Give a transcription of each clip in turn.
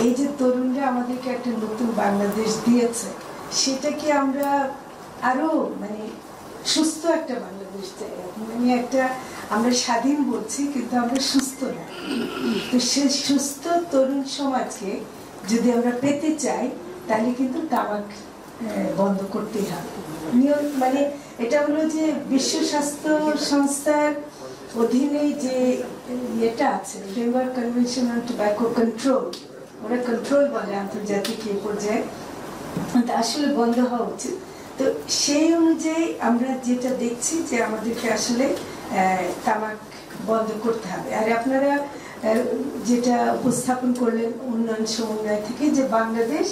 এই যে তরুণরা আমাদেরকে একটা নতুন বাংলাদেশ দিয়েছে, সেটা কি আমরা আরো মানে সুস্থ একটা বাংলাদেশ চাই? মানে একটা আমরা স্বাধীন বলছি কিন্তু আমরা সুস্থ না। তো সে সুস্থ তরুণ সমাজকে যদি আমরা পেতে চাই তাহলে কিন্তু তামাক বন্ধ করতেই হবে। মানে এটা হলো যে বিশ্ব স্বাস্থ্য সংস্থার অধীনে যে এটা আছে, framework convention on tobacco control, ওরা কন্ট্রোল বলে আন্তর্জাতিক পর্যায়ে, আসলে বন্ধ হওয়া উচিত। তো সেই অনুযায়ী আমরা যেটা দেখছি যে আমাদেরকে আসলে তামাক বন্ধ করতে হবে। আর আপনারা যেটা উপস্থাপন করলেন উন্নয়ন সমন্বয় থেকে, যে বাংলাদেশ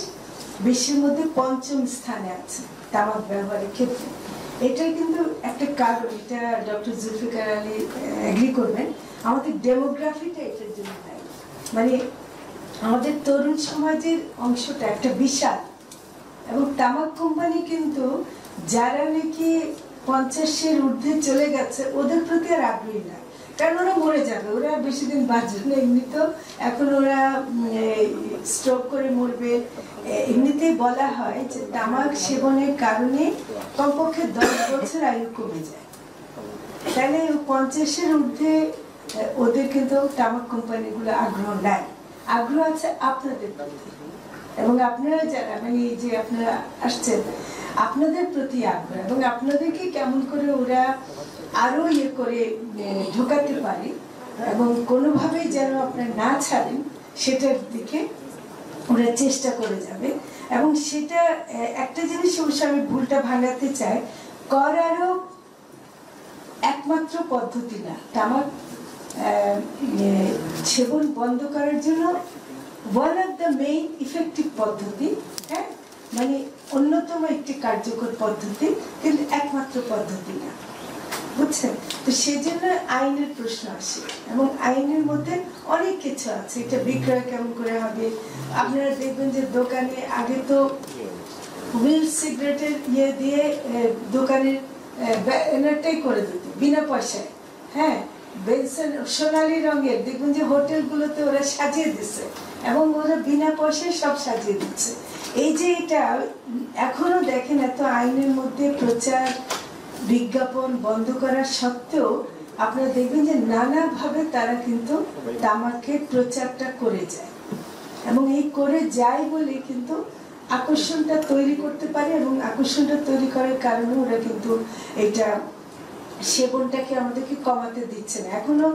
বিশ্বের মধ্যে ৫ম স্থানে আছে তামাক ব্যবহারের ক্ষেত্রে, এটাই কিন্তু একটা কারণ। এটা ডক্টর জুলফিকার আলী এগ্রি করবেন, আমাদের ডেমোগ্রাফিটা এটার জন্য নাই। মানে আমাদের তরুণ সমাজের অংশটা একটা বিশাল, এবং তামাক কোম্পানি কিন্তু যারা নাকি ৫০-এর ঊর্ধ্বে চলে গেছে ওদের প্রতি আর আগ্রহী না, কারণ ওরা মরে যাবে, ওরা বেশি দিন বাঁচবে না। এমনিতেও এখন ওরা স্ট্রোক করে মরবে। এমনিতেই বলা হয় যে তামাক সেবনের কারণে কমপক্ষে ১০ বছর আয়ু কমে যায়। তাহলে ৫০-এর ঊর্ধ্বে ওদের কিন্তু তামাক কোম্পানিগুলো আগ্রহ নাই, আগ্রহ আছে আপনাদের প্রতি। এবং আপনারা যারা মানে যে আপনারা আসছেন, আপনাদের প্রতি আগ্রহ, এবং আপনাদেরকে কেমন করে ওরা আরো করে ঢোকাতে পারে এবং কোনোভাবেই যেন আপনারা না ছাড়েন সেটার দিকে ওরা চেষ্টা করে যাবে। এবং সেটা একটা জিনিস অবশ্য আমি ভুলটা ভাঙাতে চাই, কর আরোপ একমাত্র পদ্ধতি না। তামাক সেবন বন্ধ করার জন্য one of the main effective পদ্ধতি, হ্যাঁ, মানে অন্যতম একটি কার্যকর পদ্ধতি, কিন্তু একমাত্র পদ্ধতি না, বুঝছেন? তো সেজন্য আইনের প্রশ্ন আসে, এবং আইনের মধ্যে অনেক কিছু আছে। এটা বিক্রয় কেমন করে হবে? আপনারা দেখবেন যে দোকানে আগে তো হুইল সিগারেটের দিয়ে দোকানের ব্যানারটাই করে দিত বিনা পয়সায়, হ্যাঁ, বেনসন সোনালী রঙের, দেখবেন যে হোটেলগুলোতে ওরা সাজিয়ে দিচ্ছে, এবং ওরা বিনা পয়সায় সব সাজিয়ে দিচ্ছে। এই যে এটা এখনো দেখেন, এত আইনের মধ্যে প্রচার বিজ্ঞাপন বন্ধ করার সত্ত্বেও আপনারা দেখবেন যে নানাভাবে তারা কিন্তু তামাকের প্রচারটা করে যায়, এবং এই করে যায় বলে কিন্তু আকর্ষণটা তৈরি করতে পারে, এবং আকর্ষণটা তৈরি করার কারণে ওরা কিন্তু এটা সেবনটাকে আমাদেরকে কমাতে দিচ্ছে না। এখনো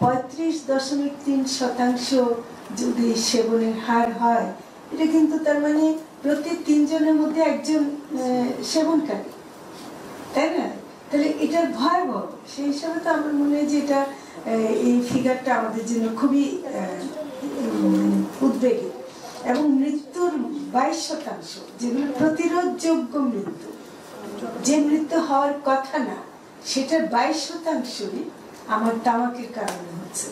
35.3% যদি সেবনের হার হয়, এটা কিন্তু তার মানে প্রতি ৩ জনের মধ্যে একজন সেবনকারী, তাই না? তাহলে এটার ভয়াবহ। সেই হিসাবে তো আমার মনে হয় যে এটা এই ফিগারটা আমাদের জন্য খুবই উদ্বেগী। এবং মৃত্যুর 22%, যেগুলো প্রতিরোধযোগ্য মৃত্যু, যে মৃত্যু হওয়ার কথা না, সেটার 22%ই আমার তামাকের কারণে হচ্ছে।